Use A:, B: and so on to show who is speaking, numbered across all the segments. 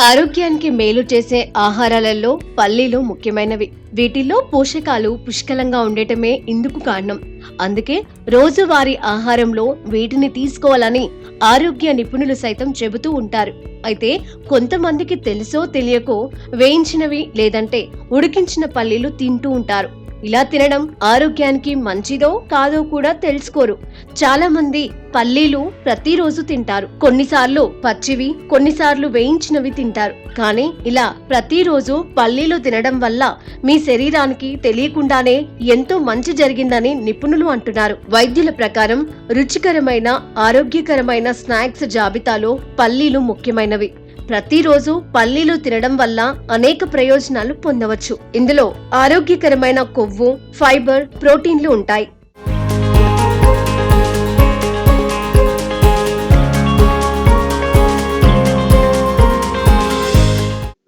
A: ఆరోగ్యానికి మేలు చేసే ఆహారాలలో పల్లీలు ముఖ్యమైనవి. వీటిల్లో పోషకాలు పుష్కలంగా ఉండటమే ఇందుకు కారణం. అందుకే రోజువారీ ఆహారంలో వీటిని తీసుకోవాలని ఆరోగ్య నిపుణులు సైతం చెబుతూ ఉంటారు. అయితే కొంతమందికి తెలుసో తెలియకో వేయించినవి లేదంటే ఉడికించిన పల్లీలు తింటూ ఉంటారు. ఇలా తినడం ఆరోగ్యానికి మంచిదో కాదో కూడా తెలుసుకోరు. చాలా మంది పల్లీలు ప్రతిరోజు తింటారు. కొన్నిసార్లు పచ్చివి, కొన్నిసార్లు వేయించినవి తింటారు. కానీ ఇలా ప్రతిరోజు పల్లీలు తినడం వల్ల మీ శరీరానికి తెలియకుండానే ఎంతో మంచి జరిగిందని నిపుణులు అంటున్నారు. వైద్యుల ప్రకారం రుచికరమైన ఆరోగ్యకరమైన స్నాక్స్ జాబితాలో పల్లీలు ముఖ్యమైనవి. ప్రతిరోజు పల్లీలు తినడం వల్ల అనేక ప్రయోజనాలు పొందవచ్చు. ఇందులో ఆరోగ్యకరమైన కొవ్వు, ఫైబర్, ప్రోటీన్లు ఉంటాయి.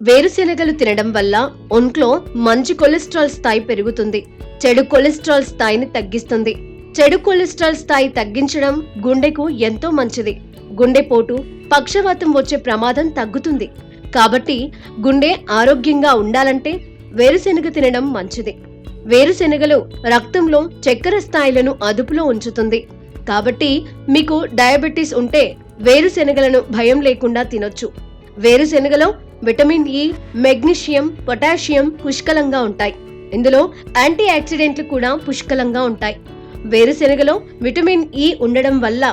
A: వేరుశెనగలు తినడం వల్ల ఒంట్లో మంచి కొలెస్ట్రాల్ స్థాయి పెరుగుతుంది. చెడు కొలెస్ట్రాల్ స్థాయిని తగ్గిస్తుంది. చెడు కొలెస్ట్రాల్ స్థాయి తగ్గించడం గుండెకు ఎంతో మంచిది. గుండెపోటు, పక్షవాతం వచ్చే ప్రమాదం తగ్గుతుంది. కాబట్టి గుండె ఆరోగ్యంగా ఉండాలంటే వేరుశెనగ తినడం మంచిది. వేరుశెనగలు రక్తంలో చక్కెర స్థాయిలను అదుపులో ఉంచుతుంది. కాబట్టి మీకు డయాబెటీస్ ఉంటే వేరుశెనగలను భయం లేకుండా తినొచ్చు. వేరుశెనగలో విటమిన్ ఇ, మెగ్నీషియం, పొటాషియం పుష్కలంగా ఉంటాయి. ఇందులో యాంటీ ఆక్సిడెంట్లు కూడా పుష్కలంగా ఉంటాయి. వేరుశెనగలో విటమిన్ ఇ ఉండడం వల్ల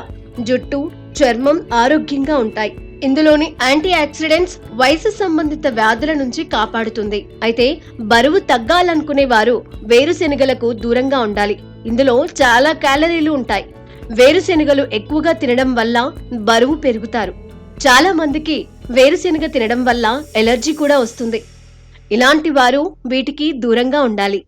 A: జుట్టు, చర్మం ఆరోగ్యంగా ఉంటాయి. ఇందులోని యాంటీ ఆక్సిడెంట్స్ వయసు సంబంధిత వ్యాధుల నుంచి కాపాడుతుంది. అయితే బరువు తగ్గాలనుకునే వారు వేరుశెనగలకు దూరంగా ఉండాలి. ఇందులో చాలా క్యాలరీలు ఉంటాయి. వేరుశెనగలు ఎక్కువగా తినడం వల్ల బరువు పెరుగుతారు. చాలా మందికి వేరుశెనగ తినడం వల్ల ఎలర్జీ కూడా వస్తుంది. ఇలాంటి వారు వీటికి దూరంగా ఉండాలి.